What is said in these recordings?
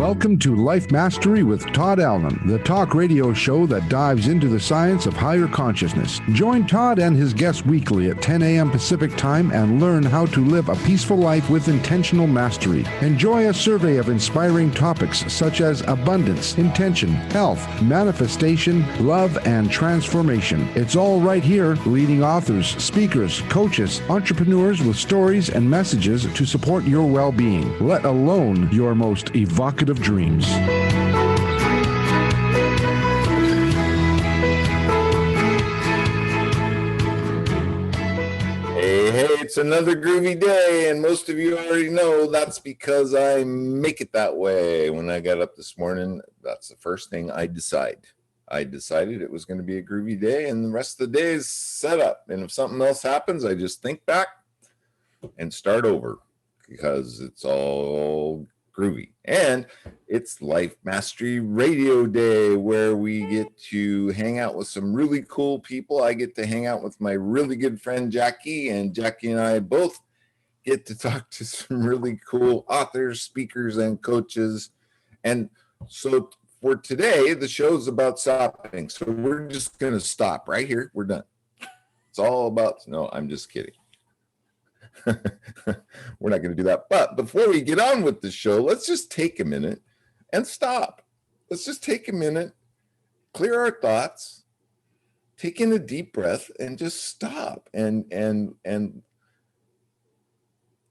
Welcome to Life Mastery with Todd Allen, the talk radio show that dives into the science of higher consciousness. Join Todd and his guests weekly at 10 a.m. Pacific Time and learn how to live a peaceful life with intentional mastery. Enjoy a survey of inspiring topics such as abundance, intention, health, manifestation, love, and transformation. It's all right here. Leading authors, speakers, coaches, entrepreneurs with stories and messages to support your well-being, let alone your most evocative dreams. Hey, it's another groovy day, and most of you already know that's because I make it that way. When I got up this morning, that's the first thing I decided it was going to be a groovy day, and the rest of the day is set up. And if something else happens, I just think back and start over because it's all groovy. And it's Life Mastery Radio Day, where we get to hang out with some really cool people. I get to hang out with my really good friend Jackie, and Jackie and I both get to talk to some really cool authors, speakers, and coaches. And so for today, the show's about stopping. So we're just going to stop right here. We're done. It's all about, no, I'm just kidding. We're not going to do that. But before we get on with the show, let's just take a minute and stop. Let's just take a minute, clear our thoughts, take in a deep breath, and just stop and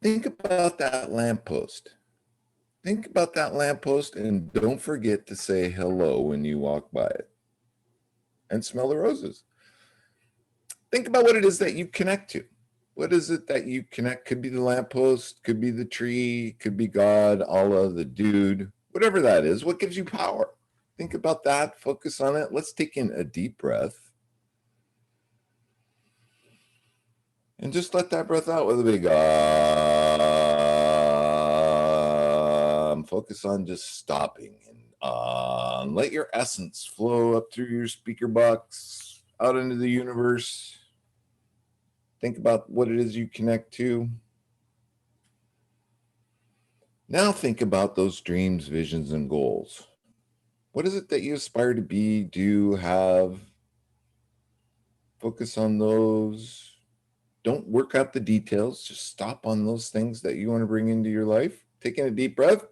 think about that lamppost. Think about that lamppost, and don't forget to say hello when you walk by it. And smell the roses. Think about what it is that you connect to. What is it that you connect? Could be the lamppost, could be the tree, could be God, Allah, the dude, whatever that is. What gives you power? Think about that. Focus on it. Let's take in a deep breath. And just let that breath out with a big focus on just stopping and let your essence flow up through your speaker box, out into the universe. Think about what it is you connect to. Now think about those dreams, visions, and goals. What is it that you aspire to be, do, have? Focus on those. Don't work out the details. Just stop on those things that you want to bring into your life. Taking a deep breath.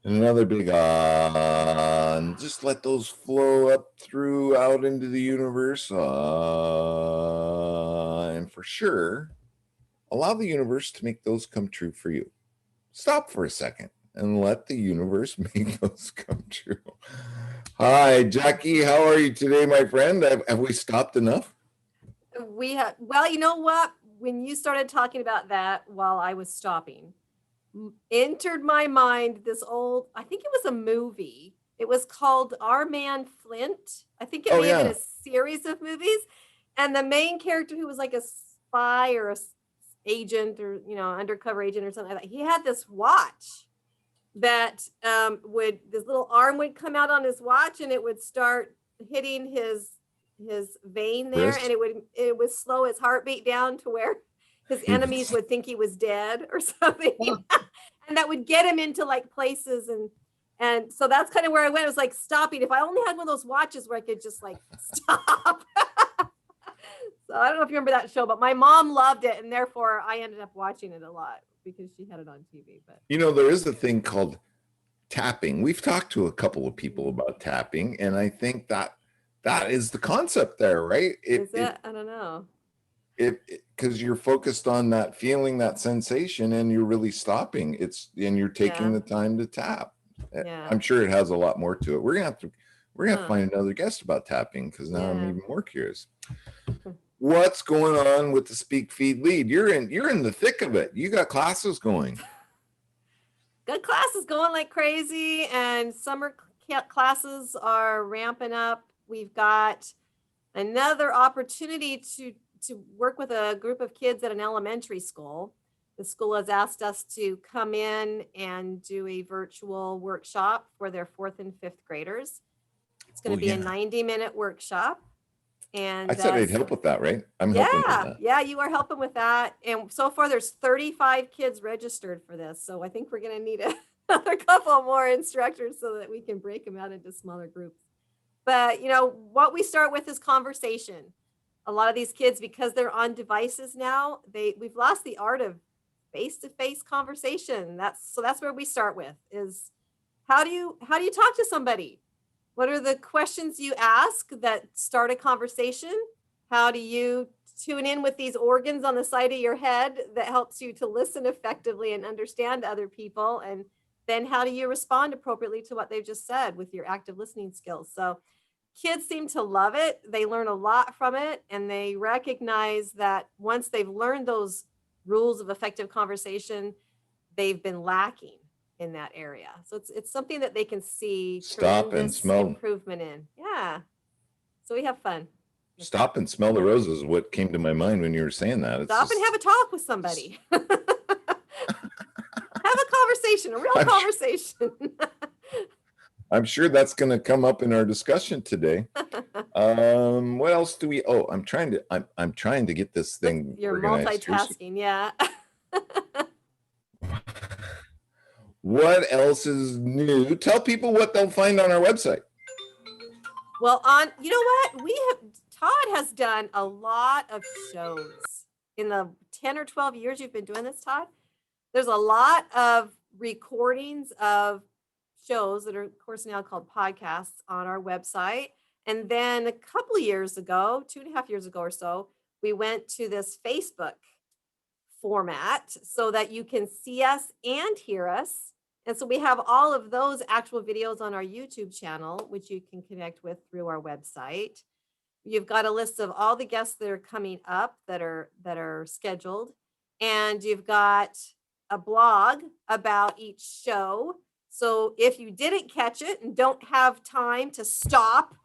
And another big and just let those flow up through, out into the universe. And for sure, allow the universe to make those come true for you. Stop for a second and let the universe make those come true. Hi, Jackie. How are you today, my friend? Have we stopped enough? We have. Well, you know what? When you started talking about that while I was stopping, entered my mind this old, I think it was a movie. It was called Our Man Flint. I think it may have been a series of movies. And the main character, who was like a spy or a agent or, undercover agent or something like that, he had this watch that this little arm would come out on his watch, and it would start hitting his vein there, and it would slow his heartbeat down to where his enemies would think he was dead or something. And that would get him into like places. And so that's kind of where I went. It was like stopping. If I only had one of those watches where I could just like stop. So I don't know if you remember that show, but my mom loved it. And therefore I ended up watching it a lot because she had it on TV. But there is a thing called tapping. We've talked to a couple of people about tapping, and I think that is the concept there, right? I don't know. Because you're focused on that feeling, that sensation, and you're really stopping. And you're taking the time to tap. Yeah. I'm sure it has a lot more to it. We're gonna have to find another guest about tapping, because now I'm even more curious. What's going on with the Speak Feed Lead? You're in the thick of it. You got classes going. Good classes going like crazy, and summer classes are ramping up. We've got another opportunity to work with a group of kids at an elementary school. The school has asked us to come in and do a virtual workshop for their 4th and 5th graders. It's going to be a 90-minute workshop. And I said I'd help with that, right? I'm helping with that. Yeah, you are helping with that. And so far there's 35 kids registered for this. So I think we're going to need another couple more instructors so that we can break them out into smaller groups. But, what we start with is conversation. A lot of these kids, because they're on devices now, we've lost the art of face-to-face conversation. That's where we start with is how do you talk to somebody? What are the questions you ask that start a conversation? How do you tune in with these organs on the side of your head that helps you to listen effectively and understand other people? And then how do you respond appropriately to what they've just said with your active listening skills? So kids seem to love it. They learn a lot from it, and they recognize that once they've learned those rules of effective conversation, they've been lacking in that area. So it's something that they can see Stop and smell improvement in. Yeah. So we have fun. Stop and smell the roses is what came to my mind when you were saying that. Stop and have a talk with somebody. Have a conversation, a real conversation. I'm sure that's going to come up in our discussion today. What else do we? Oh, I'm trying to get this thing. You're organized. multitasking, yeah. What else is new? Tell people what they'll find on our website. Well, you know what? Todd has done a lot of shows in the 10 or 12 years you've been doing this, Todd. There's a lot of recordings of shows that are, of course, now called podcasts on our website. And then a couple of years ago, 2.5 years ago or so, we went to this Facebook format so that you can see us and hear us. And so we have all of those actual videos on our YouTube channel, which you can connect with through our website. You've got a list of all the guests that are coming up that are scheduled. And you've got a blog about each show. So if you didn't catch it and don't have time to stop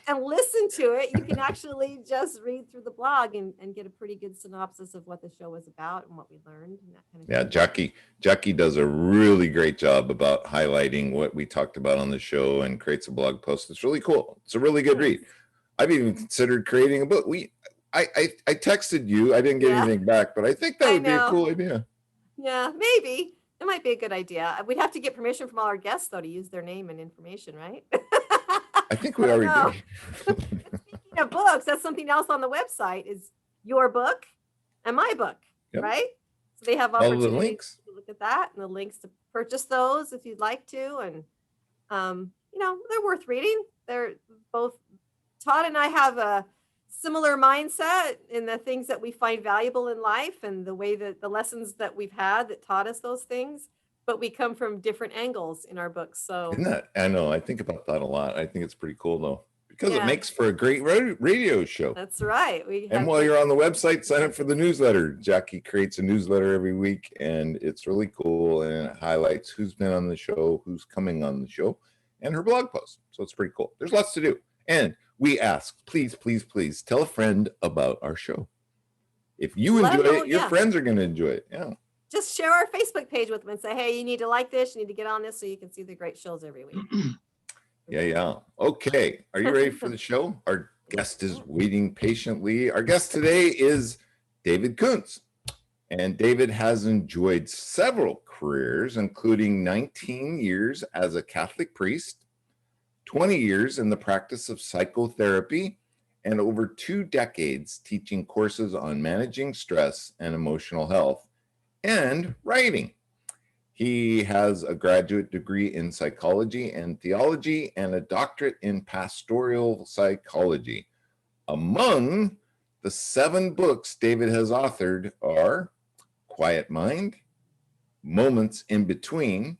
and listen to it, you can actually just read through the blog and get a pretty good synopsis of what the show was about and what we learned and that kind of thing. Jackie does a really great job about highlighting what we talked about on the show and creates a blog post. It's really cool. It's a really good read. I've even considered creating a book. I texted you. I didn't get anything back, but I think that would be a cool idea. Yeah, maybe. It might be a good idea. We'd have to get permission from all our guests, though, to use their name and information, right? I think we already do. Speaking of books, that's something else on the website is your book and my book, right? So they have all the links to look at that and the links to purchase those if you'd like to. And, they're worth reading. They're both, Todd and I have a similar mindset in the things that we find valuable in life and the way that the lessons that we've had that taught us those things, but we come from different angles in our books. So isn't that, I know, I think about that a lot. I think it's pretty cool though, because it makes for a great radio show. That's right. And while you're on the website, sign up for the newsletter. Jackie creates a newsletter every week and it's really cool. And it highlights who's been on the show, who's coming on the show, and her blog post. So it's pretty cool. There's lots to do. And we ask, please, please, please tell a friend about our show. If you enjoy it, your friends are going to enjoy it. Yeah. Just share our Facebook page with them and say, hey, you need to like this. You need to get on this so you can see the great shows every week. Yeah. Okay. Are you ready for the show? Our guest is waiting patiently. Our guest today is David Kundtz. And David has enjoyed several careers, including 19 years as a Catholic priest, 20 years in the practice of psychotherapy, and over 2 decades teaching courses on managing stress and emotional health and writing. He has a graduate degree in psychology and theology and a doctorate in pastoral psychology. Among the 7 books David has authored are Quiet Mind, Moments in Between,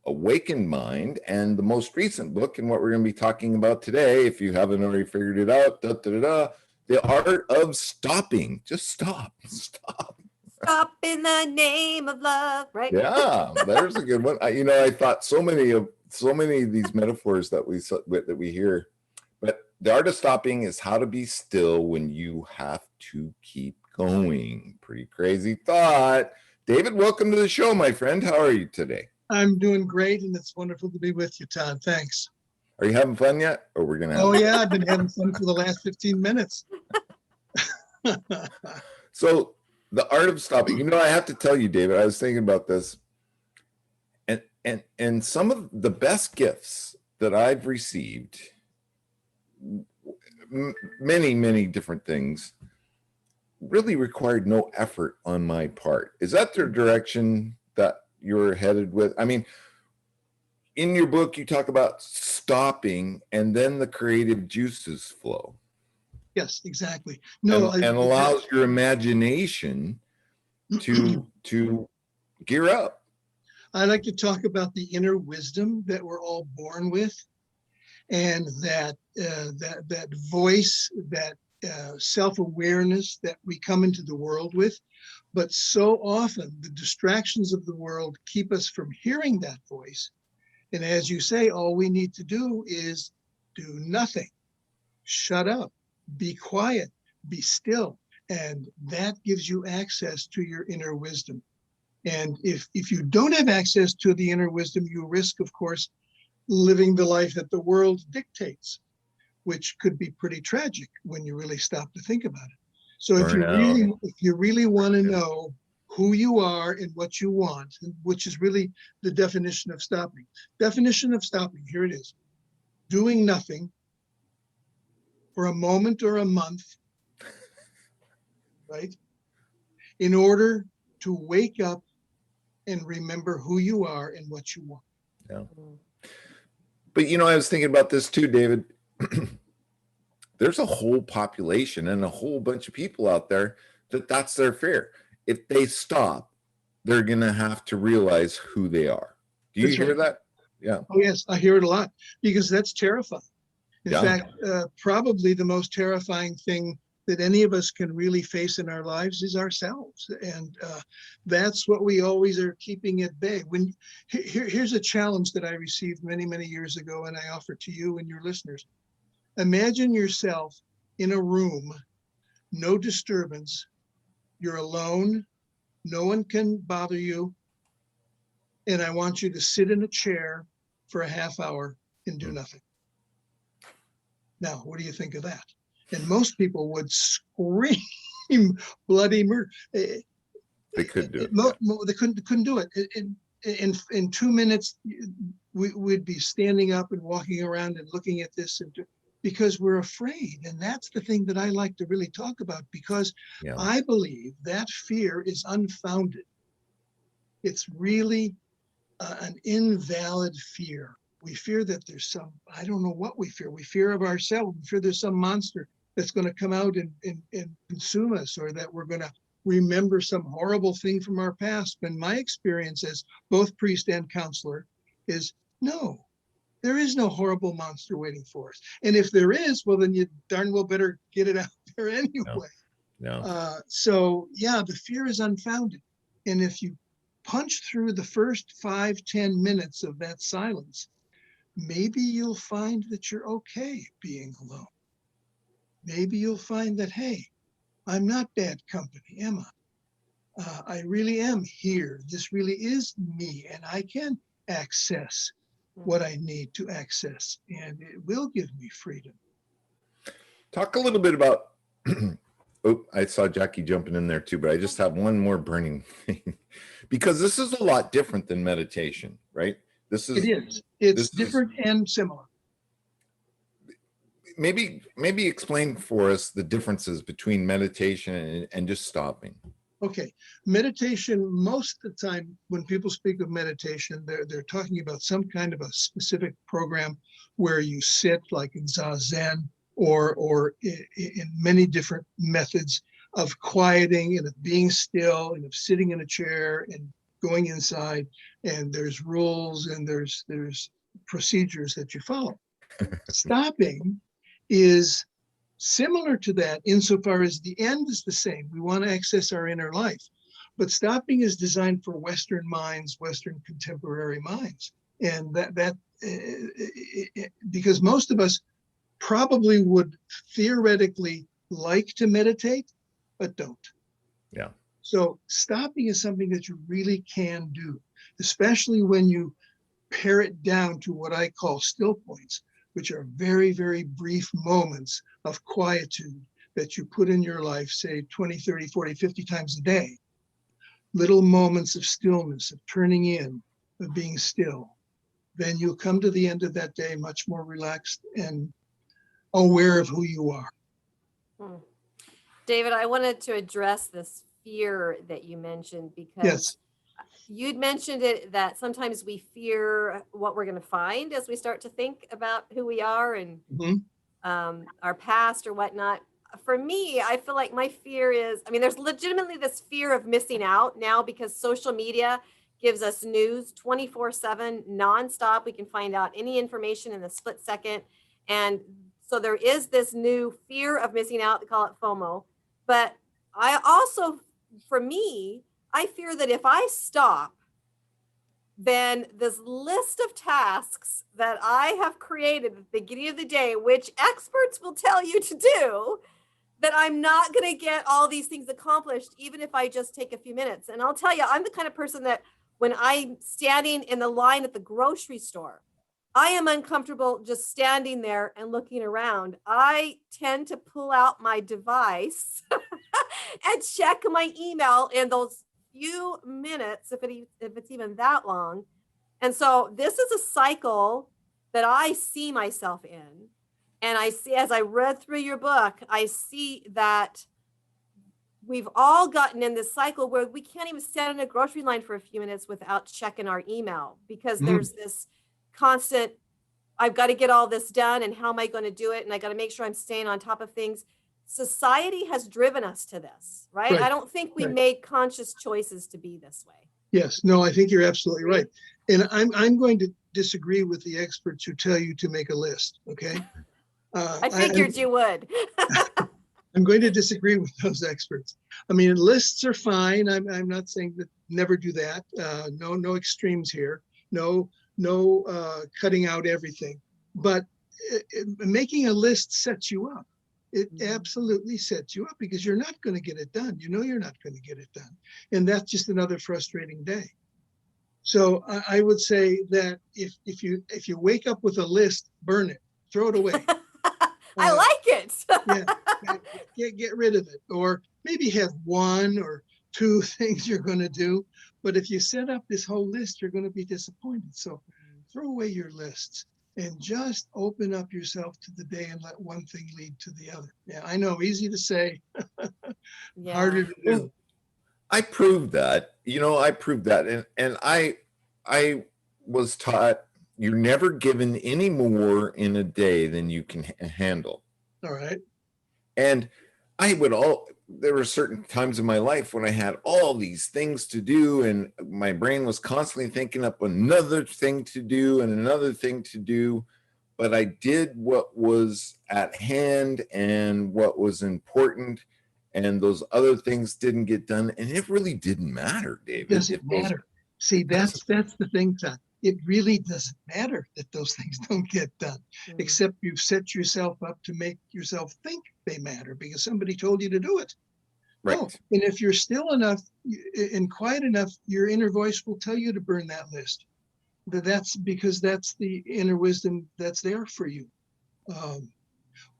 Awakened Mind, and the most recent book, and what we're going to be talking about today, if you haven't already figured it out, The Art of Stopping. Just stop. Stop in the name of love, right? Yeah, there's a good one. I thought so many of these metaphors that we hear, but the art of stopping is how to be still when you have to keep going. Pretty crazy thought. David, welcome to the show, my friend. How are you today? I'm doing great, and it's wonderful to be with you, Todd. Thanks. Are you having fun yet? Or we're gonna have Oh yeah, I've been having fun for the last 15 minutes. So the art of stopping, I have to tell you, David, I was thinking about this, and some of the best gifts that I've received, many different things, really required no effort on my part. Is that the direction that you're headed with? I mean, in your book, you talk about stopping and then the creative juices flow. Yes, exactly. No, and allows your imagination to gear up. I like to talk about the inner wisdom that we're all born with, and that voice, that self-awareness that we come into the world with. But so often the distractions of the world keep us from hearing that voice. And as you say, all we need to do is do nothing. Shut up, be quiet, be still. And that gives you access to your inner wisdom. And if you don't have access to the inner wisdom, you risk, of course, living the life that the world dictates, which could be pretty tragic when you really stop to think about it. So if you really want to know who you are and what you want, which is really the definition of stopping. Definition of stopping, here it is. Doing nothing for a moment or a month, right? In order to wake up and remember who you are and what you want. Yeah. But I was thinking about this too, David. There's a whole population and a whole bunch of people out there that's their fear. If they stop, they're going to have to realize who they are. Do you hear that? Yeah. Oh, yes, I hear it a lot because that's terrifying. In fact, probably the most terrifying thing that any of us can really face in our lives is ourselves. And that's what we always are keeping at bay. Here's a challenge that I received many years ago, and I offer to you and your listeners. Imagine yourself in a room, no disturbance, you're alone, no one can bother you, and I want you to sit in a chair for a half hour and do nothing. Now, what do you think of that? And most people would scream bloody murder. They could do it. They couldn't do it. In 2 minutes, we'd be standing up and walking around and looking at this, because we're afraid. And that's the thing that I like to really talk about, because I believe that fear is unfounded. It's really an invalid fear. We fear that there's some, I don't know what we fear. We fear of ourselves. We fear there's some monster that's going to come out and consume us, or that we're going to remember some horrible thing from our past. When my experience as both priest and counselor is, no, there is no horrible monster waiting for us. And if there is, well, then you darn well better get it out there anyway. So yeah, the fear is unfounded. And if you punch through the first 5-10 minutes of that silence, maybe you'll find that you're okay being alone. Maybe you'll find that, hey, I'm not bad company, am I? I really am here. This really is me, and I can access what I need to access, and it will give me freedom. Talk a little bit about, oh, I saw Jackie jumping in there too, but I just have one more burning thing, because this is a lot different than meditation, right? It is. It's different and similar. Maybe explain for us the differences between meditation and just stopping. Okay, meditation, most of the time when people speak of meditation, they're talking about some kind of a specific program where you sit, like in Zazen, or in many different methods of quieting and of being still and of sitting in a chair and going inside, and there's rules and there's procedures that you follow. Stopping is similar to that insofar as the end is the same. We want to access our inner life, but stopping is designed for Western minds, Western contemporary minds. And because most of us probably would theoretically like to meditate, but don't. Yeah. So stopping is something that you really can do, especially when you pare it down to what I call still points. which are very, very brief moments of quietude that you put in your life, say 20, 30, 40, 50 times a day. Little moments of stillness, of turning in, of being still. Then you'll come to the end of that day much more relaxed and aware of who you are. David, I wanted to address this fear that you mentioned, because Yes. you'd mentioned it, that sometimes we fear what we're going to find as we start to think about who we are and our past or whatnot. For me, I feel like my fear is, I mean, there's legitimately this fear of missing out now, because social media gives us news 24/7 nonstop. We can find out any information in a split second. And so there is this new fear of missing out. They call it FOMO. But I also, for me, I fear that if I stop, then this list of tasks that I have created at the beginning of the day, which experts will tell you to do, that I'm not going to get all these things accomplished, even if I just take a few minutes. And I'll tell you, I'm the kind of person that when I'm standing in the line at the grocery store, I am uncomfortable just standing there and looking around. I tend to pull out my device and check my email in those few minutes, if it's even that long. And so this is a cycle that I see myself in. And I see, as I read through your book, I see that we've all gotten in this cycle where we can't even stand in a grocery line for a few minutes without checking our email, because there's this constant, I've got to get all this done, and how am I going to do it? And I got to make sure I'm staying on top of things. Society has driven us to this, right? I don't think we made conscious choices to be this way. Yes, no, I think you're absolutely right. And I'm going to disagree with the experts who tell you to make a list, okay? I figured you would. I'm going to disagree with those experts. I mean, lists are fine. I'm not saying that never do that. No extremes here. No cutting out everything. But making a list sets you up. It absolutely sets you up, because you're not going to get it done. You know you're not going to get it done. And that's just another frustrating day. So I would say that if you wake up with a list, burn it, throw it away. I like it. Get rid of it, or maybe have one or two things you're going to do. But if you set up this whole list, you're going to be disappointed. So throw away your lists and just open up yourself to the day and let one thing lead to the other. Yeah, I know, easy to say, harder to do. Well, I proved that. I proved that, and I was taught you're never given any more in a day than you can handle. All right. And there were certain times in my life when I had all these things to do, and my brain was constantly thinking up another thing to do and another thing to do. But I did what was at hand and what was important, and those other things didn't get done. And it really didn't matter, David. It doesn't matter. See, that's the thing, Todd. It really doesn't matter that those things don't get done, except you've set yourself up to make yourself think they matter because somebody told you to do it. Right. Oh, and if you're still enough and quiet enough, your inner voice will tell you to burn that list. That's because that's the inner wisdom that's there for you.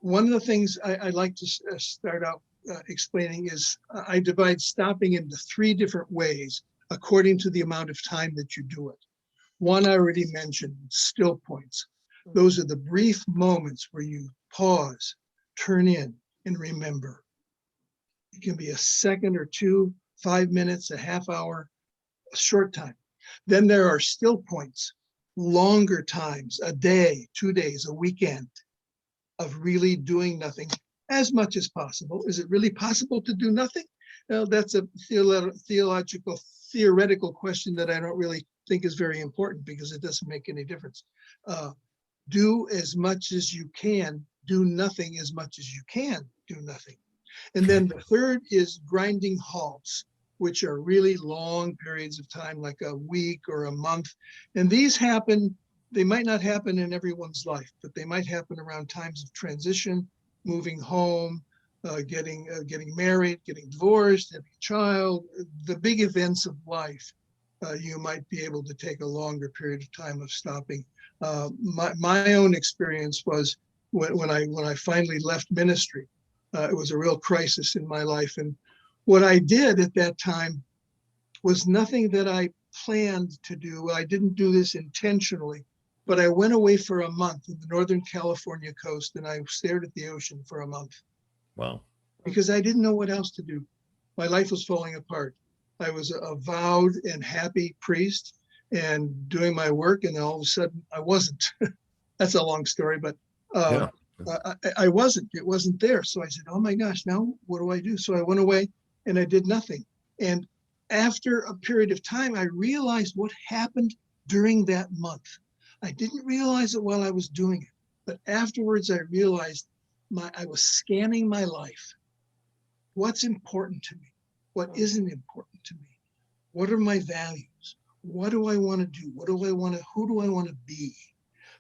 One of the things I like to start out explaining is I divide stopping into 3 different ways according to the amount of time that you do it. One I already mentioned, still points. Those are the brief moments where you pause, turn in, and remember. It can be a second or 2, 5 minutes, a half hour, a short time. Then there are still points, longer times, a day, 2 days, a weekend of really doing nothing as much as possible. Is it really possible to do nothing? Well, that's a theoretical question that I don't really think is very important because it doesn't make any difference. Do as much as you can, do nothing as much as you can, do nothing. And then the third is grinding halts, which are really long periods of time, like a week or a month. And these happen, they might not happen in everyone's life, but they might happen around times of transition, moving home, getting married, getting divorced, having a child, the big events of life. you might be able to take a longer period of time of stopping. My own experience was when I finally left ministry, it was a real crisis in my life. And what I did at that time was nothing that I planned to do. I didn't do this intentionally, but I went away for a month in the Northern California coast, and I stared at the ocean for a month. Wow. Because I didn't know what else to do. My life was falling apart. I was a vowed and happy priest and doing my work, and then all of a sudden I wasn't. That's a long story, but I wasn't. It wasn't there. So I said, oh my gosh, now what do I do? So I went away and I did nothing. And after a period of time, I realized what happened during that month. I didn't realize it while I was doing it, but afterwards I realized I was scanning my life. What's important to me? What isn't important to me? What are my values? What do I want to do? Who do I want to be?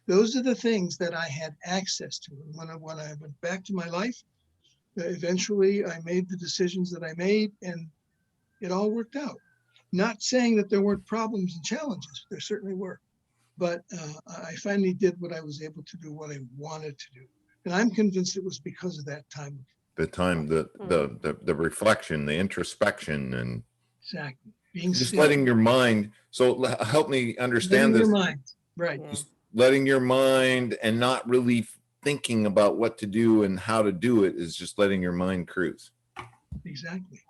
Those are the things that I had access to. And when I went back to my life, eventually I made the decisions that I made, and it all worked out. Not saying that there weren't problems and challenges. There certainly were. But I finally did what I was able to do, what I wanted to do. And I'm convinced it was because of that time. The reflection, the introspection, and exactly being just still. letting your mind. So help me understand this. Your mind, right? Just letting your mind and not really thinking about what to do and how to do it is just letting your mind cruise. Exactly.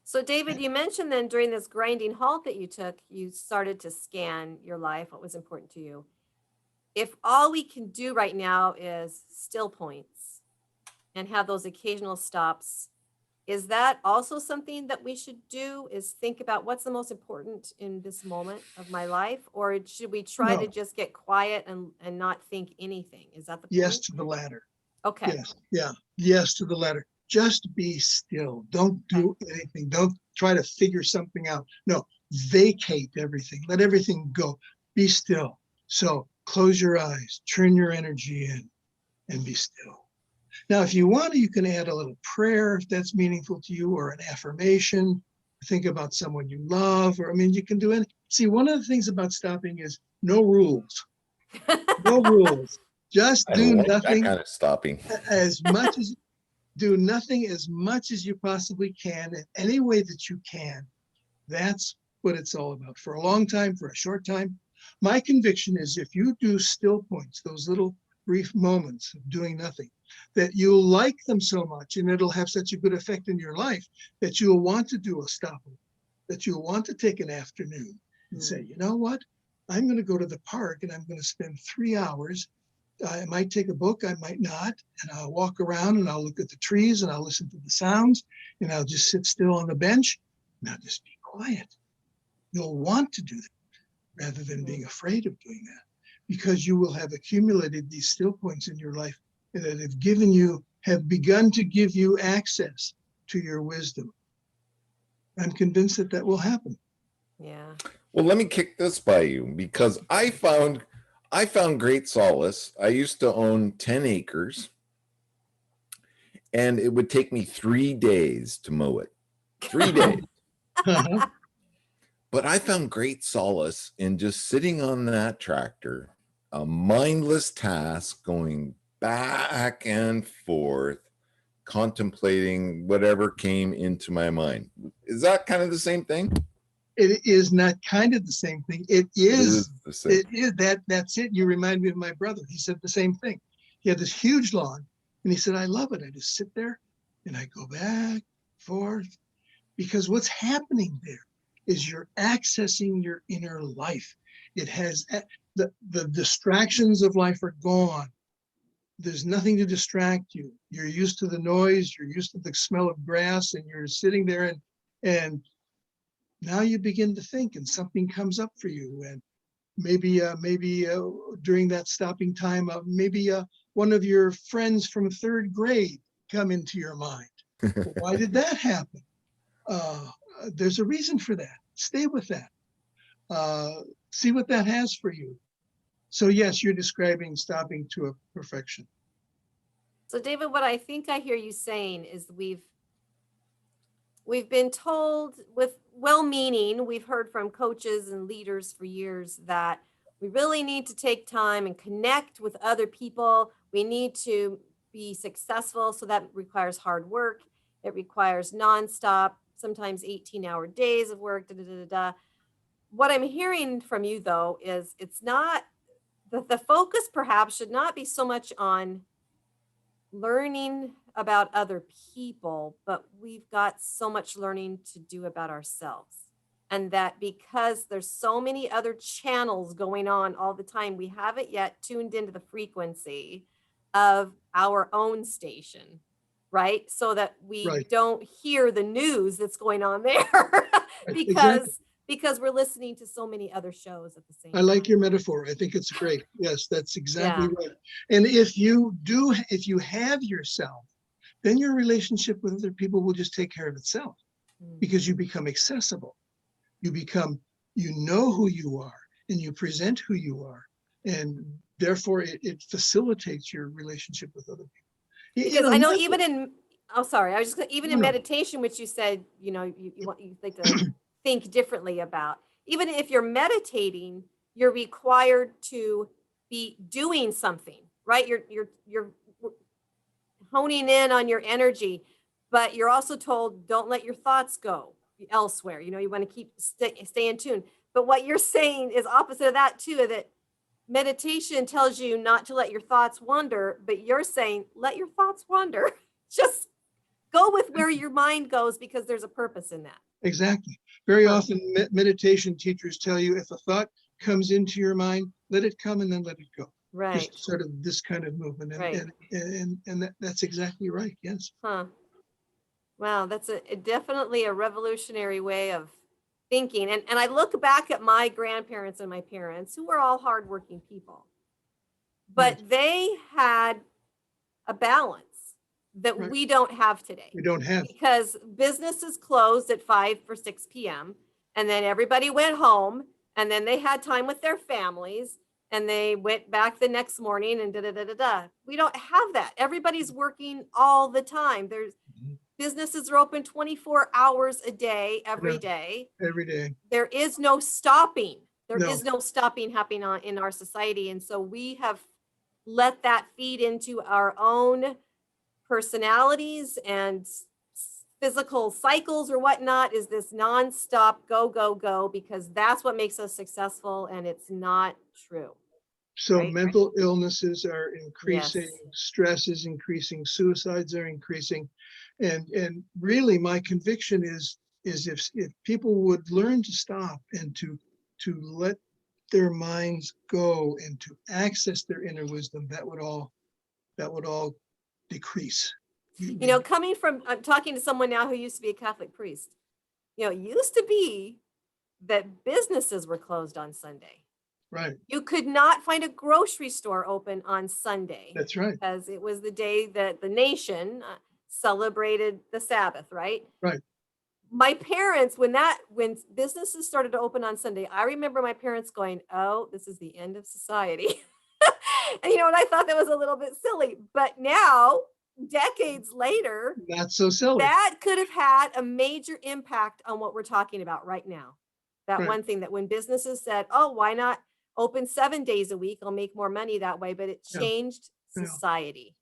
So David, you mentioned then during this grinding halt that you took, you started to scan your life, what was important to you. If all we can do right now is still points and have those occasional stops, is that also something that we should do, is think about what's the most important in this moment of my life? Or should we try to just get quiet and not think anything? Is that the point? Yes to the latter. Okay. Yes. Yeah. Yes to the latter. Just be still. Don't do anything. Don't try to figure something out. No, vacate everything. Let everything go. Be still. So close your eyes, turn your energy in, and be still. Now, if you want to, you can add a little prayer if that's meaningful to you, or an affirmation. Think about someone you love, or you can do anything. See, one of the things about stopping is no rules. No rules. Just do nothing. That kind of stopping. Do nothing as much as you possibly can in any way that you can. That's what it's all about. For a long time, for a short time. My conviction is if you do still points, those little brief moments of doing nothing, that you'll like them so much and it'll have such a good effect in your life that you'll want to do a stop, that you'll want to take an afternoon and say, you know what? I'm going to go to the park and I'm going to spend 3 hours. I might take a book, I might not, and I'll walk around and I'll look at the trees and I'll listen to the sounds and I'll just sit still on the bench and I'll just be quiet. You'll want to do that rather than being afraid of doing that, because you will have accumulated these still points in your life that have begun to give you access to your wisdom. I'm convinced that will happen. Yeah. Well, let me kick this by you, because I found great solace. I used to own 10 acres and it would take me 3 days to mow it. 3 days. But I found great solace in just sitting on that tractor, a mindless task, going back and forth, contemplating whatever came into my mind. Is that kind of the same thing? It is not kind of the same thing. It is the same. It is that's it. You remind me of my brother. He said the same thing. He had this huge lawn and he said, I love it. I just sit there and I go back, forth, because what's happening there is you're accessing your inner life. It has the distractions of life are gone. There's nothing to distract you. You're used to the noise. You're used to the smell of grass, and you're sitting there and now you begin to think, and something comes up for you. And maybe during that stopping time, one of your friends from 3rd grade come into your mind. Well, why did that happen? There's a reason for that. Stay with that. See what that has for you. So yes, you're describing stopping to a perfection. So David, what I think I hear you saying is we've been told with well-meaning, we've heard from coaches and leaders for years that we really need to take time and connect with other people. We need to be successful. So that requires hard work. It requires nonstop, sometimes 18-hour days of work. What I'm hearing from you, though, is it's not the focus perhaps should not be so much on learning about other people, but we've got so much learning to do about ourselves. And that because there's so many other channels going on all the time, we haven't yet tuned into the frequency of our own station, right? So that we Right. don't hear the news that's going on there because we're listening to so many other shows at the same time. I like your metaphor. I think it's great. Yes, that's exactly right. And if you have yourself, then your relationship with other people will just take care of itself, because you become accessible. You know who you are, and you present who you are. And therefore it facilitates your relationship with other people. Because I know even in, in No. meditation, which you said, you like to think differently about, even if you're meditating, you're required to be doing something, right? You're honing in on your energy, but you're also told, don't let your thoughts go elsewhere. You want to keep stay in tune. But what you're saying is opposite of that too, that meditation tells you not to let your thoughts wander, but you're saying, let your thoughts wander. Just go with where your mind goes, because there's a purpose in that. Exactly. Very often meditation teachers tell you, if a thought comes into your mind, let it come and then let it go. Right. Just sort of this kind of movement. And that's exactly right. Yes. Huh. Wow, that's definitely a revolutionary way of thinking. And I look back at my grandparents and my parents, who were all hardworking people, but they had a balance that we don't have today. We don't have. Because businesses closed at 5 or 6 p.m. and then everybody went home, and then they had time with their families, and they went back the next morning and We don't have that. Everybody's working all the time. Businesses are open 24 hours a day, every day. Every day. There is no stopping. There No. is no stopping happening in our society. And so we have let that feed into our own personalities and physical cycles or whatnot, is this nonstop go, go, go, because that's what makes us successful. And it's not true. So Right. mental illnesses are increasing, Yes. stress is increasing, suicides are increasing. And really my conviction is if people would learn to stop and to let their minds go and to access their inner wisdom, that would all decrease. Coming from, I'm talking to someone now who used to be a Catholic priest. It used to be that businesses were closed on Sunday. Right. You could not find a grocery store open on Sunday. That's right. Because it was the day that the nation celebrated the Sabbath, right? Right. My parents, when businesses started to open on Sunday, I remember my parents going, "Oh, this is the end of society." And and I thought that was a little bit silly. But now, decades later, Not so silly. that could have had a major impact on what we're talking about right now. That Right. one thing that when businesses said, "Oh, why not open 7 days a week? I'll make more money that way." But it changed society.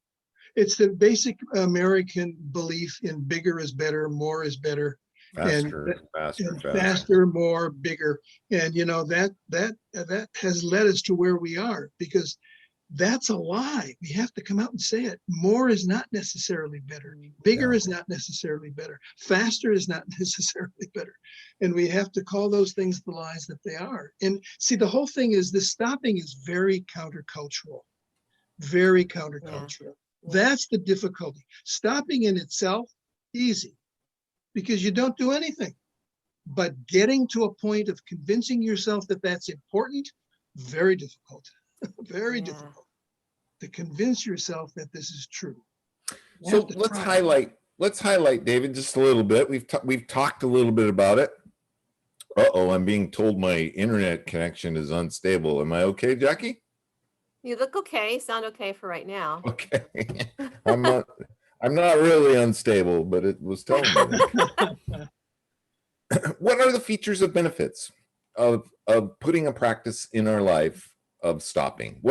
It's the basic American belief in bigger is better, more is better. Faster, more, bigger. And that has led us to where we are, because that's a lie. We have to come out and say it. More is not necessarily better. Bigger is not necessarily better. Faster is not necessarily better. And we have to call those things the lies that they are. And see, the whole thing is, this stopping is very countercultural. Very countercultural. Yeah. That's the difficulty. Stopping in itself, easy, because you don't do anything. But getting to a point of convincing yourself that that's important, very difficult. Very difficult to convince yourself that this is true. So let's highlight, David, just a little bit. We've talked a little bit about it. I'm being told my internet connection is unstable. Am I okay, Jackie? You look okay. Sound okay for right now. Okay. I'm I'm not really unstable, but it was telling me that. What are the features of benefits of putting a practice in our life of stopping?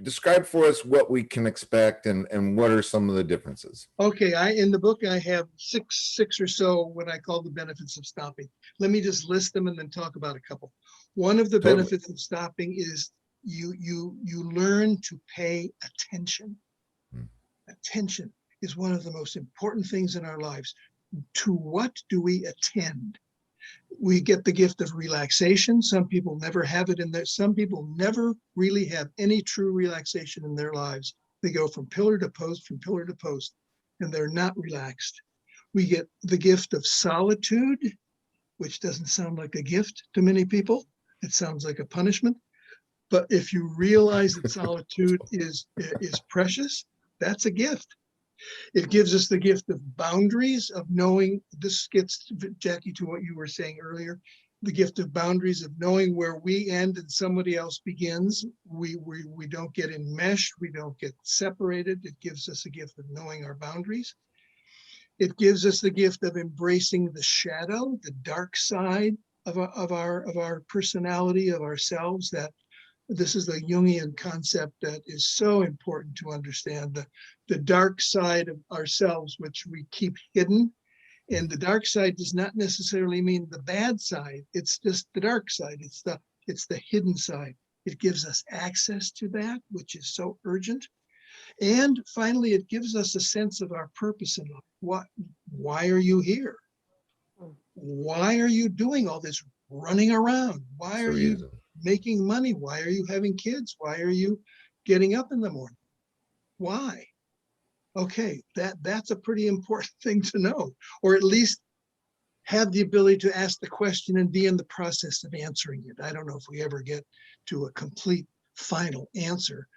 Describe for us what we can expect and what are some of the differences? Okay, in the book I have six or so what I call the benefits of stopping. Let me just list them and then talk about a couple. One of the Totally. benefits of stopping is you learn to pay attention. Attention is one of the most important things in our lives. To what do we attend? We get the gift of relaxation. Some people never have it in there. Some people never really have any true relaxation in their lives. They go from pillar to post, and they're not relaxed. We get the gift of solitude, which doesn't sound like a gift to many people. It sounds like a punishment. But if you realize that solitude is precious, that's a gift. It gives us the gift of boundaries, of knowing, this gets, Jackie, to what you were saying earlier, the gift of boundaries, of knowing where we end and somebody else begins. We don't get enmeshed, we don't get separated. It gives us a gift of knowing our boundaries. It gives us the gift of embracing the shadow, the dark side of our personality, of ourselves. That this is the Jungian concept that is so important to understand, the dark side of ourselves, which we keep hidden. And the dark side does not necessarily mean the bad side. It's just the dark side. It's the hidden side. It gives us access to that, which is so urgent. And finally, it gives us a sense of our purpose in life. Why are you here? Why are you doing all this running around? Why are you making money? Why are you having kids? Why are you getting up in the morning? Why? Okay, that's a pretty important thing to know, or at least have the ability to ask the question and be in the process of answering it. I don't know if we ever get to a complete final answer.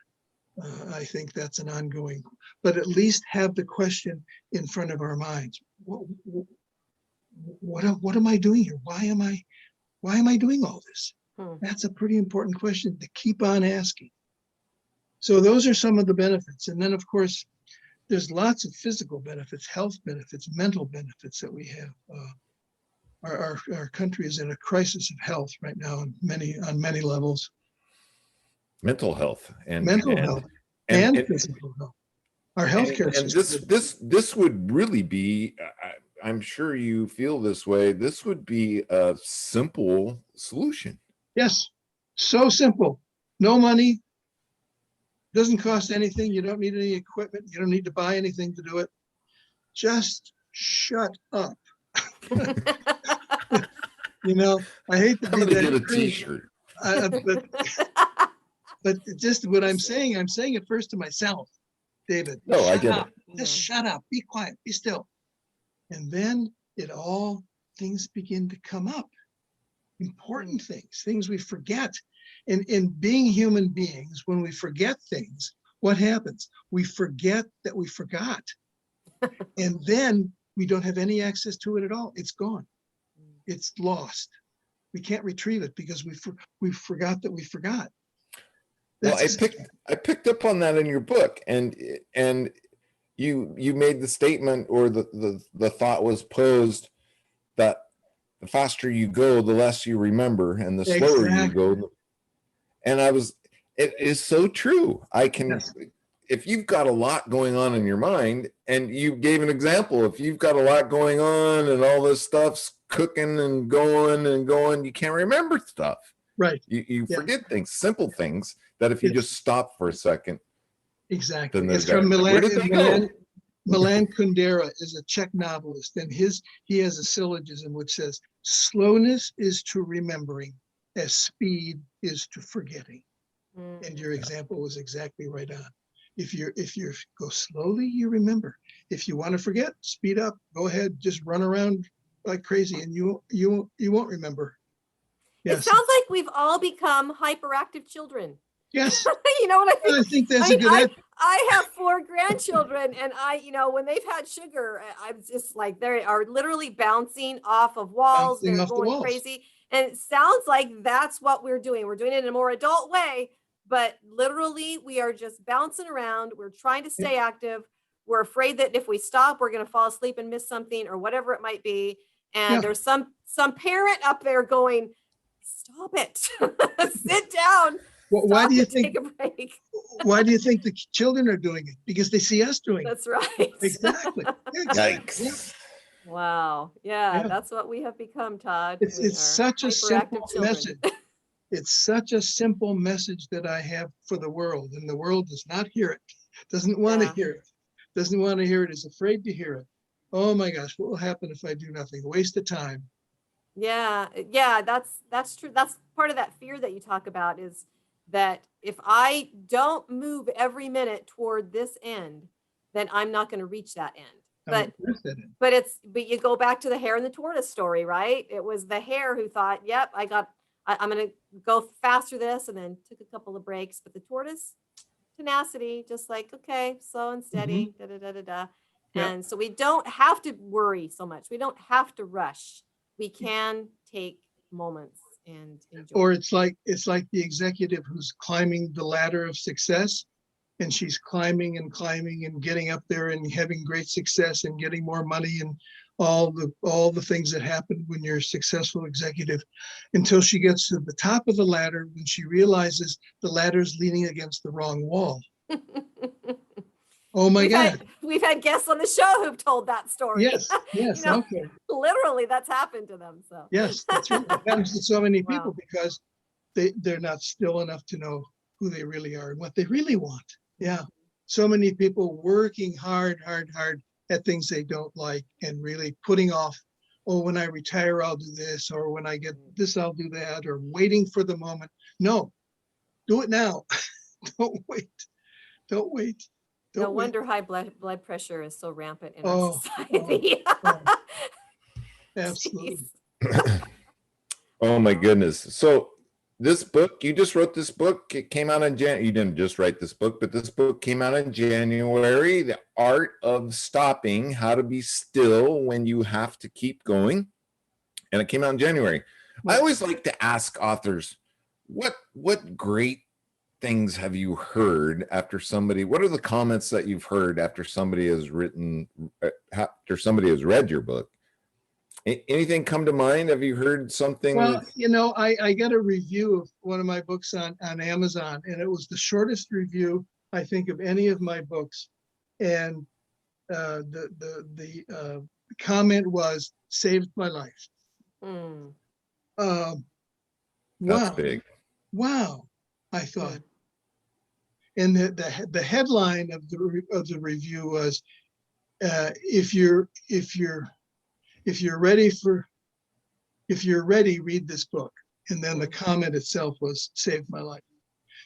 I think that's an ongoing, but at least have the question in front of our minds. What am I doing here? Why am I doing all this? That's a pretty important question to keep on asking. So those are some of the benefits. And then, of course, there's lots of physical benefits, health benefits, mental benefits that we have. Our country is in a crisis of health right now on many levels. Mental health and physical health. Our healthcare system. And this would really be, I'm sure you feel this way, this would be a simple solution. Yes, so simple. No money, doesn't cost anything. You don't need any equipment. You don't need to buy anything to do it. Just shut up. You know, I hate to be that. Get a t-shirt. But just what I'm saying it first to myself, David. No, I get it. Just shut up, be quiet, be still. And then things begin to come up. Important things we forget. And in being human beings, when we forget things, what happens? We forget that we forgot. And then we don't have any access to it at all. It's gone. It's lost. We can't retrieve it because we forgot that we forgot. Well, I picked up on that in your book, and you made the statement, or the thought was posed, that the faster you go, the less you remember, and the slower you go. And it is so true. If you've got a lot going on in your mind, and you gave an example, if you've got a lot going on and all this stuff's cooking and going, you can't remember stuff. Right. You forget things, simple things, that if you just stop for a second. Exactly. It's from Milan Kundera is a Czech novelist, and he has a syllogism which says, slowness is to remembering as speed is to forgetting. And your example was exactly right on. If you go slowly, you remember. If you want to forget, speed up, go ahead, just run around like crazy, and you won't remember. Yes. It sounds like we've all become hyperactive children. Yes. You know what I think? I think that's a good. I have 4 grandchildren, and when they've had sugar, I'm just like, they are literally bouncing off of walls. They're going crazy. And it sounds like that's what we're doing. We're doing it in a more adult way, but literally we are just bouncing around. We're trying to stay active. we're afraid that if we stop, we're going to fall asleep and miss something or whatever it might be. And Yeah. there's some parent up there going, stop it, sit down. Why do you Take think? a break. Why do you think the children are doing it? Because they see us doing it. That's right. Exactly. Yeah, exactly. Yikes. Wow. Yeah, Yeah. that's what we have become, Todd. It's We are such a simple hyperactive children. message. It's such a simple message that I have for the world, and the world does not hear it, doesn't want to Yeah. hear it, doesn't want to hear it, is afraid to hear it. Oh my gosh, what will happen if I do nothing? A waste of time. Yeah, that's true. That's part of that fear that you talk about, is that if I don't move every minute toward this end, then I'm not going to reach that end. I'm But interested in. but you go back to the hare and the tortoise story, right? It was the hare who thought, yep, I'm going to go faster this, and then took a couple of breaks. But the tortoise, tenacity, just like, okay, slow and steady, da da da da da. Yeah. And so we don't have to worry so much. We don't have to rush. We can take moments and enjoy. Or it's like the executive who's climbing the ladder of success, and she's climbing and climbing and getting up there and having great success and getting more money and all the things that happen when you're a successful executive, until she gets to the top of the ladder, when she realizes the ladder's leaning against the wrong wall. Oh my God. We've had guests on the show who've told that story. Yes, yes, You know, okay. literally, that's happened to them. So Yes, that's right. It happens to so many people Wow. because they're not still enough to know who they really are and what they really want. Yeah. So many people working hard at things they don't like, and really putting off, oh, when I retire, I'll do this, or when I get this, I'll do that, or waiting for the moment. No, do it now. Don't wait. Don't wait. no Don't wait. wonder high blood pressure is so rampant in Oh, our society. oh, absolutely. Jeez. Oh my goodness. So this book, you just wrote this book. It came out in January. You didn't just write this book, but this book came out in January. The Art of Stopping, How to Be Still When You Have to Keep Going. And it came out in January. I always like to ask authors, what great things have you heard after somebody, what are the comments that you've heard after somebody has written, after somebody has read your book? Anything come to mind? Have you heard something? Well, you know, I got a review of one of my books on Amazon, and it was the shortest review, I think, of any of my books. And the comment was, saved my life. Mm. That's Wow. big. Wow, I thought. And the headline of the review was, if you're ready, read this book. And then the comment itself was, saved my life.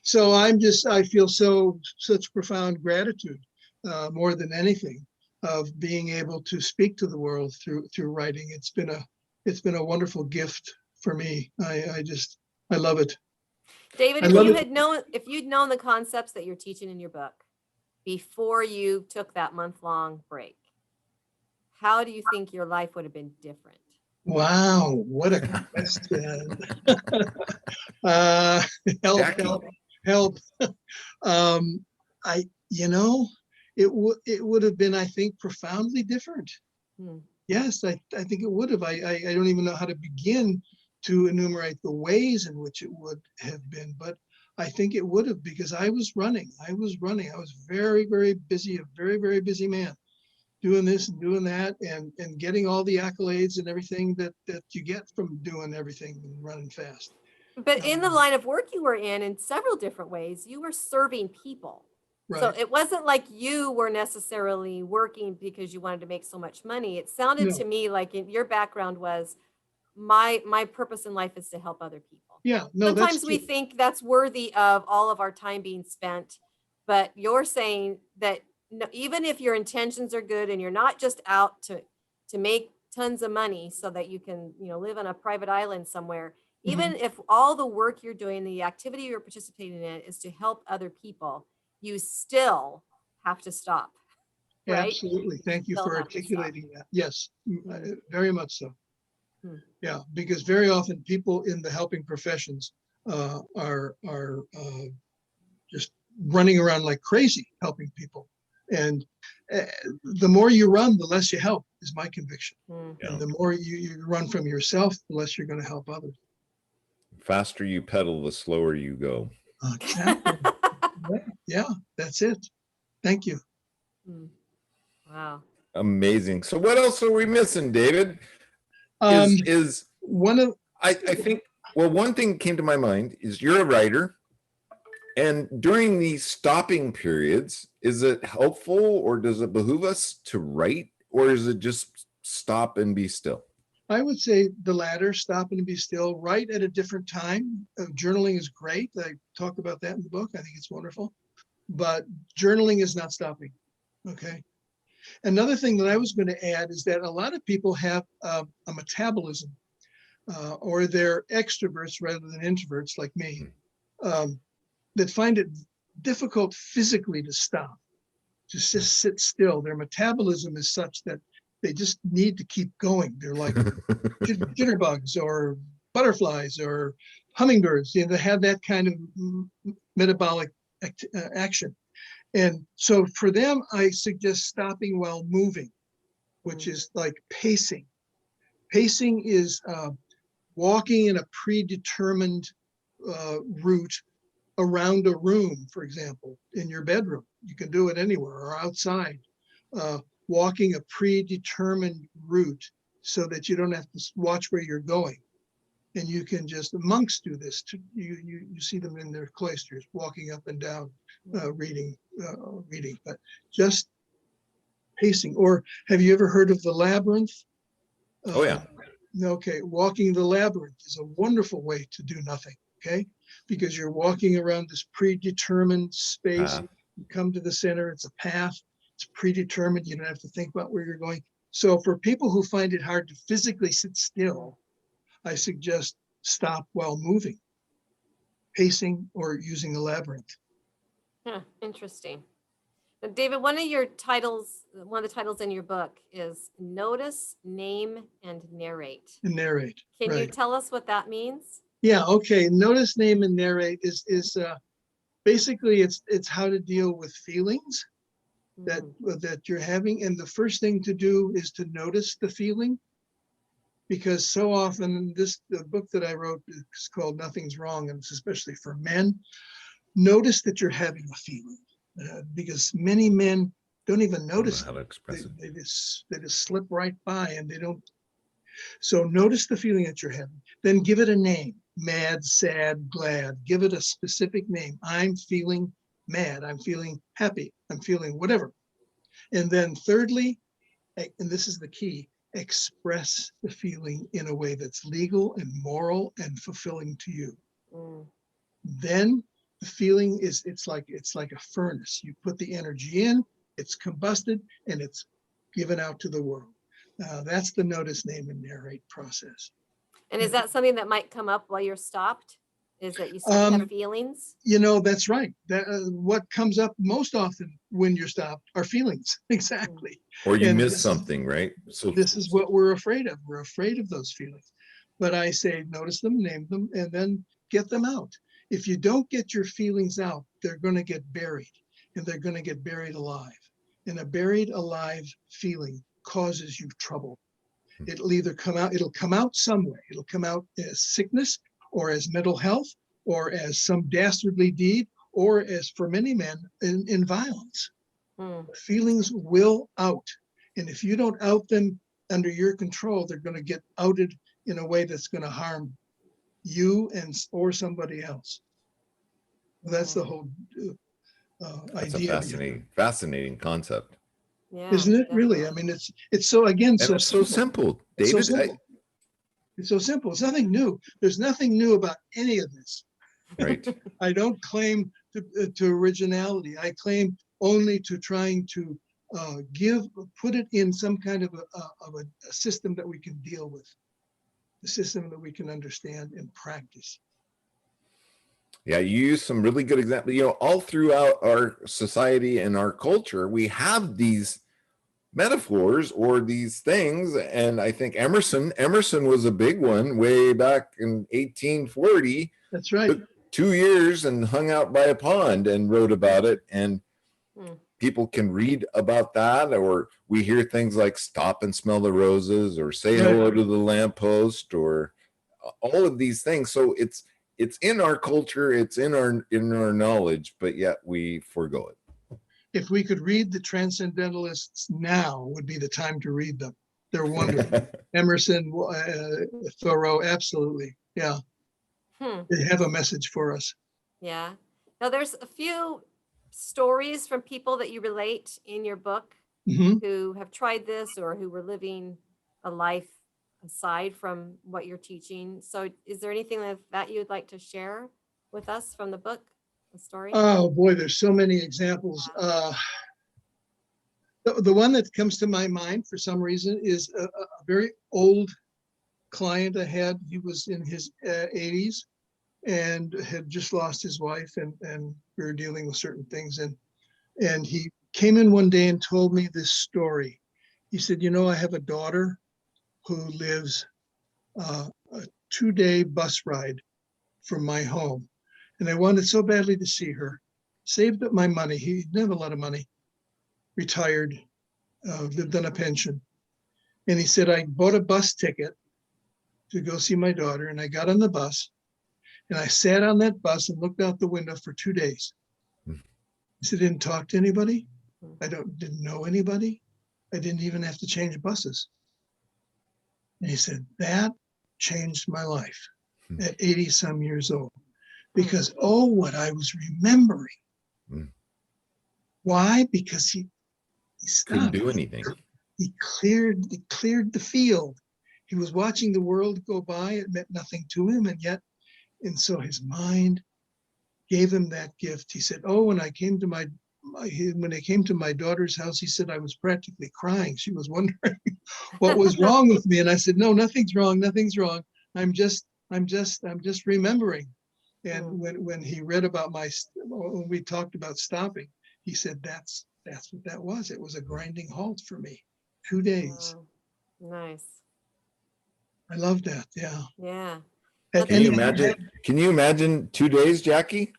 So I feel such profound gratitude, more than anything, of being able to speak to the world through writing. It's been a wonderful gift for me. I love it. David, if you'd known the concepts that you're teaching in your book before you took that month-long break, how do you think your life would have been different? Wow, what a question. Help. It would have been, I think, profoundly different. Yes, I think it would have. I don't even know how to begin to enumerate the ways in which it would have been, but I think it would have, because I was running. I was very, very busy, a very, very busy man, doing this and doing that, and getting all the accolades and everything that you get from doing everything and running fast. But in the line of work you were in several different ways, you were serving people. Right. So it wasn't like you were necessarily working because you wanted to make so much money. It sounded to me like your background was, my purpose in life is to help other people. Yeah, no, sometimes we think that's worthy of all of our time being spent, but you're saying that even if your intentions are good and you're not just out to make tons of money so that you can, live on a private island somewhere, even if all the work you're doing, the activity you're participating in is to help other people, you still have to stop. Right? Absolutely. Thank you for articulating that. Yes, very much so. Yeah, because very often people in the helping professions are just running around like crazy helping people, And the more you run, the less you help, is my conviction. Mm. Yeah. And the more you run from yourself, the less you're going to help others. The faster you pedal, the slower you go. Exactly. Yeah, that's it. Thank you. Mm. Wow. Amazing. So what else are we missing, David? Um, Is one of I think, well, one thing came to my mind is you're a writer, and during these stopping periods, is it helpful or does it behoove us to write, or is it just stop and be still? I would say the latter, stop and be still, write at a different time. Journaling is great. I talk about that in the book. I think it's wonderful. But journaling is not stopping. Okay. Another thing that I was going to add is that a lot of people have a metabolism, or they're extroverts rather than introverts like me, that find it difficult physically to stop, to just sit still. Their metabolism is such that they just need to keep going. They're like jitterbugs or butterflies or hummingbirds. You know, they have that kind of metabolic action. And so for them, I suggest stopping while moving, which is like pacing. Pacing is walking in a predetermined route around a room, for example, in your bedroom. You can do it anywhere or outside. Walking a predetermined route so that you don't have to watch where you're going. And you can just, monks do this. You see them in their cloisters, walking up and down, reading, but just pacing. Or have you ever heard of the labyrinth? Oh, yeah. Okay, walking the labyrinth is a wonderful way to do nothing, okay? Because you're walking around this predetermined space. You come to the center, it's a path, it's predetermined, you don't have to think about where you're going. So for people who find it hard to physically sit still, I suggest stop while moving, pacing, or using a labyrinth. Huh, interesting. Now, David, one of the titles in your book is Notice, Name, and Narrate. And narrate. Can you right. tell us what that means? Yeah, okay. Notice, name, and narrate is basically it's how to deal with feelings that you're having. And the first thing to do is to notice the feeling. Because so often, the book that I wrote is called Nothing's Wrong, and it's especially for men. Notice that you're having a feeling, because many men don't even notice how to express it. They just slip right by, and they don't. So notice the feeling that you're having. Then give it a name: mad, sad, glad. Give it a specific name. I'm feeling mad. I'm feeling happy. I'm feeling whatever. And then thirdly, and this is the key, express the feeling in a way that's legal and moral and fulfilling to you. Then the feeling is, it's like a furnace. You put the energy in, it's combusted, and it's given out to the world. That's the notice, name, and narrate process. And is that something that might come up while you're stopped? Is that you start to have feelings? You know, that's right. What comes up most often when you're stopped are feelings. Exactly. Or you miss something, right? So this is what we're afraid of. We're afraid of those feelings. But I say, notice them, name them, and then get them out. If you don't get your feelings out, they're going to get buried, and they're going to get buried alive. And a buried alive feeling causes you trouble. It'll come out some way. It'll come out as sickness, or as mental health, or as some dastardly deed, or as for many men in violence. Feelings will out. And if you don't out them under your control, they're going to get outed in a way that's going to harm you or somebody else. That's the whole that's idea. a fascinating concept. Yeah, isn't it? definitely. Really? I mean, it's so, again, And it's so simple, David. It's so simple. It's so simple. It's nothing new. There's nothing new about any of this. Right. I don't claim to originality. I claim only to trying to put it in some kind of a system that we can deal with, a system that we can understand and practice. Yeah, you use some really good examples. You know, all throughout our society and our culture, we have these metaphors or these things. And I think Emerson was a big one way back in 1840. That's right. Took 2 years and hung out by a pond and wrote about it. And people can read about that, or we hear things like stop and smell the roses, or say hello to the lamppost, or all of these things. So it's in our culture, it's in our knowledge, but yet we forgo it. If we could read the Transcendentalists now, would be the time to read them. They're wonderful. Emerson, Thoreau, absolutely. Yeah. They have a message for us. Yeah. Now there's a few stories from people that you relate in your book who have tried this or who were living a life aside from what you're teaching. So is there anything that you'd like to share with us from the book, the story? Oh boy, there's so many examples. The one that comes to my mind for some reason is a very old client I had. He was in his 80s and had just lost his wife, and we were dealing with certain things. And he came in one day and told me this story. He said, you know, I have a daughter who lives a 2-day bus ride from my home. And I wanted so badly to see her. Saved up my money. He didn't have a lot of money. Retired, lived on a pension. And he said, I bought a bus ticket to go see my daughter. And I got on the bus and I sat on that bus and looked out the window for 2 days. He said, I didn't talk to anybody. I didn't know anybody. I didn't even have to change buses. And he said, that changed my life at 80 some years old, because, oh, what I was remembering. Why? Because he stopped. Couldn't do anything. He cleared the field. He was watching the world go by. It meant nothing to him. And so his mind gave him that gift. He said, oh, when I came to my daughter's house, he said, I was practically crying. She was wondering what was wrong with me. And I said, no, nothing's wrong. Nothing's wrong. I'm just remembering. And when he read about when we talked about stopping, he said, that's what that was. It was a grinding halt for me. 2 days. Wow. Nice. I love that. Yeah. Yeah. Can you imagine 2 days, Jackie?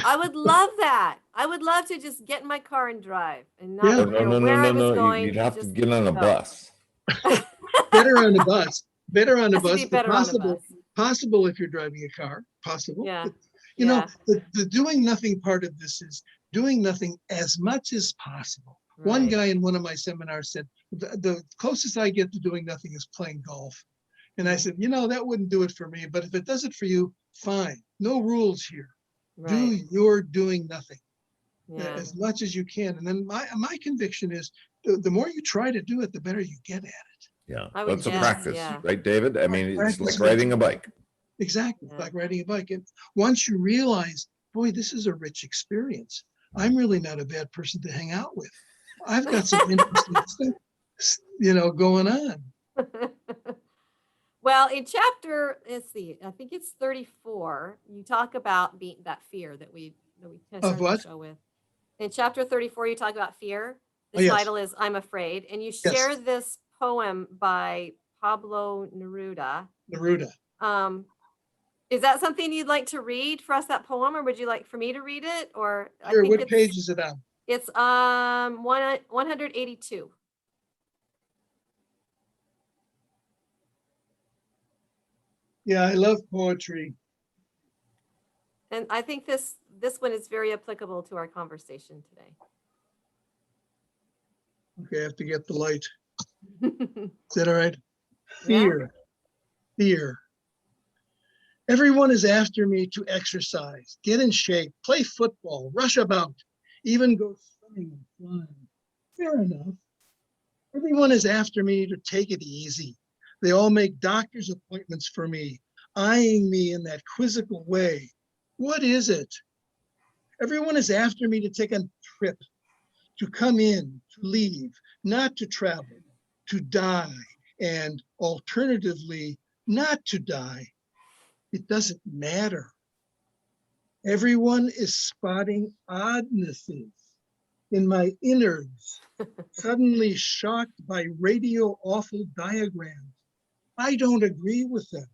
I would love that. I would love to just get in my car and drive and not No. You'd have to get on a bus. Better on a bus. Better on a Has to bus. be better on a bus. Possible if you're driving a car. Possible. Yeah. But, you know, the doing nothing part of this is doing nothing as much as possible. Right. One guy in one of my seminars said, the closest I get to doing nothing is playing golf. And I said, you know, that wouldn't do it for me, but if it does it for you, fine. No rules here. Right. Do your doing nothing as much as you can. And then my conviction is the more you try to do it, the better you get at it. Yeah, that's a practice, right, David? I mean, it's like riding a bike. Exactly, like riding a bike. And once you realize, boy, this is a rich experience. I'm really not a bad person to hang out with. I've got some interesting stuff, going on. Well, in chapter, let's see, I think it's 34, you talk about that fear that we started the show with. In chapter 34, you talk about fear. The title is I'm Afraid. And you share this poem by Pablo Neruda. Is that something you'd like to read for us, that poem, or would you like for me to read it? Or sure, what page is it on? It's 182. Yeah, I love poetry. And I think this one is very applicable to our conversation today. Okay, I have to get the light. Is that all right? Fear. Everyone is after me to exercise, get in shape, play football, rush about, even go swimming and flying. Fair enough. Everyone is after me to take it easy. They all make doctor's appointments for me, eyeing me in that quizzical way. What is it? Everyone is after me to take a trip, to come in, to leave, not to travel, to die, and alternatively, not to die. It doesn't matter. Everyone is spotting oddnesses in my innards, suddenly shocked by radio awful diagrams. I don't agree with them.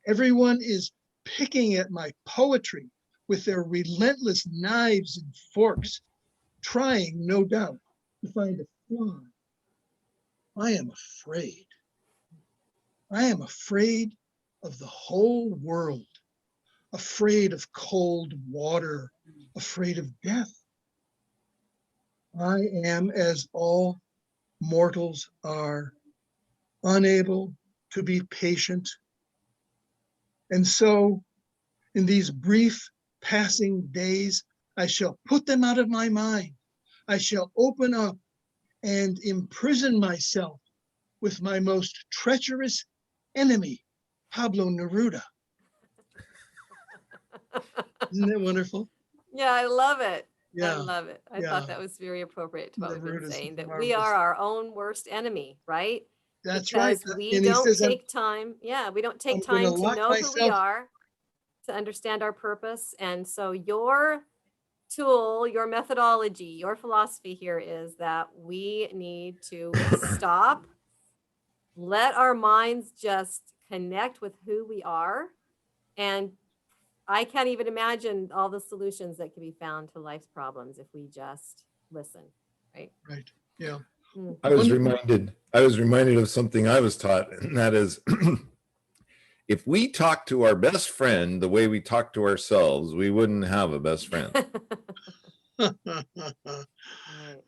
Everyone is picking at my poetry with their relentless knives and forks. trying, no doubt, to find a flaw. I am afraid. I am afraid of the whole world, afraid of cold water, afraid of death. I am, as all mortals are, unable to be patient. And so, in these brief passing days, I shall put them out of my mind. I shall open up and imprison myself with my most treacherous enemy, Pablo Neruda. Isn't that wonderful? Yeah, I love it. I Yeah, love it. I yeah. thought that was very appropriate to what we've been Neruda's saying, that we marvelous. are our own worst enemy, right? That's Because right. we And he don't says, take time. Yeah, we don't take I'm gonna time to lock know who we myself- are, to understand our purpose. And so your tool, your methodology, your philosophy here is that we need to stop, let our minds just connect with who we are. And I can't even imagine all the solutions that can be found to life's problems if we just listen, right? Right, yeah. I was Wonderful. reminded of something I was taught, and that is if we talk to our best friend the way we talk to ourselves, we wouldn't have a best friend.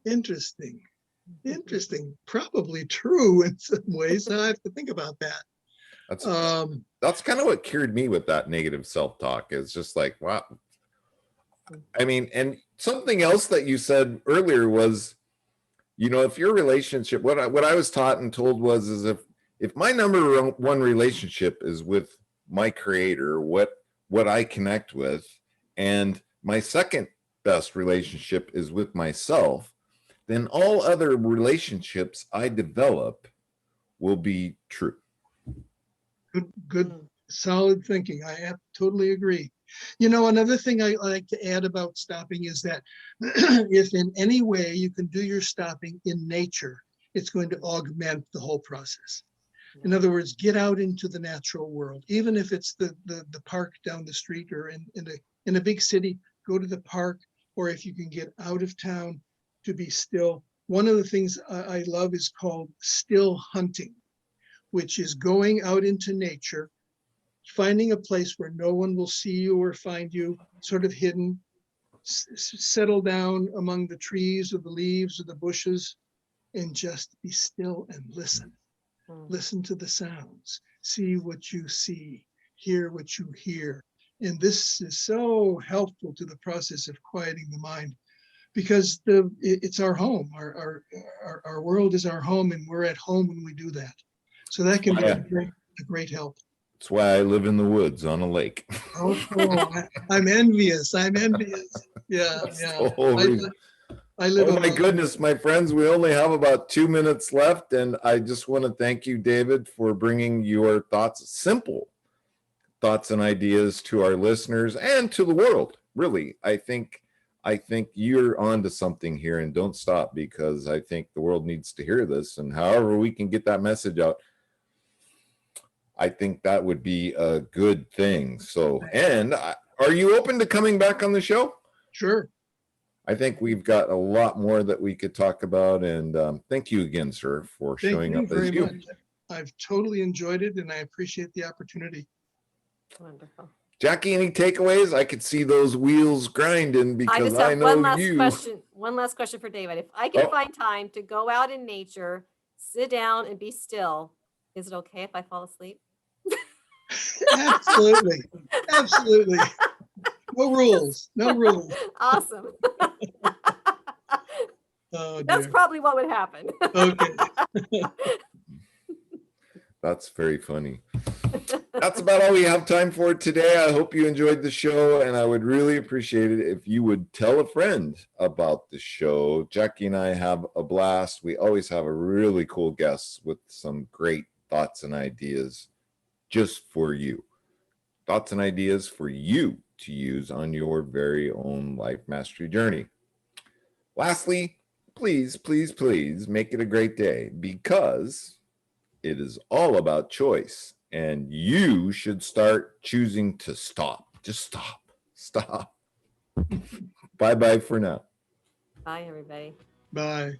Interesting. Interesting. Probably true in some ways. I have to think about that. That's kind of what cured me with that negative self-talk. Is just like, wow. I mean, and something else that you said earlier was, you know, if your relationship, what I was taught and told was, is if my number one relationship is with my creator, what I connect with, and my second best relationship is with myself, then all other relationships I develop will be true. Good, solid thinking. I totally agree. You know, another thing I like to add about stopping is that if in any way you can do your stopping in nature, it's going to augment the whole process. In other words, get out into the natural world, even if it's the park down the street or in a big city, go to the park, or if you can get out of town to be still. One of the things I love is called still hunting, which is going out into nature, finding a place where no one will see you or find you, sort of hidden, settle down among the trees or the leaves or the bushes, and just be still and listen. Listen to the sounds, see what you see, hear what you hear. And this is so helpful to the process of quieting the mind, because it's our home. Our world is our home, and we're at home when we do that. So that can be a great help. That's why I live in the woods on a lake. I'm envious. I'm envious. Yeah, yeah. I live oh my goodness, my friends, we only have about 2 minutes left, and I just want to thank you, David, for bringing your thoughts, simple thoughts and ideas to our listeners and to the world. Really, I think you're onto something here, and don't stop, because I think the world needs to hear this, and however we can get that message out, I think that would be a good thing. So, and are you open to coming back on the show? Sure. I think we've got a lot more that we could talk about, and thank you again, sir, for showing up as you. Much. I've totally enjoyed it, and I appreciate the opportunity. Wonderful. Jackie, any takeaways? I could see those wheels grinding, because I know One last question for David. If I can find time to go out in nature, sit down and be still, is it okay if I fall asleep? Absolutely. Absolutely. No rules. No rules. Awesome. Oh, that's probably what would happen. Okay. That's very funny. That's about all we have time for today. I hope you enjoyed the show, and I would really appreciate it if you would tell a friend about the show. Jackie and I have a blast. We always have a really cool guests with some great thoughts and ideas just for you. Thoughts and ideas for you to use on your very own life mastery journey. Lastly, please, please, please make it a great day, because it is all about choice, and you should start choosing to stop. Just stop. Stop. Bye-bye for now. Bye, everybody. Bye.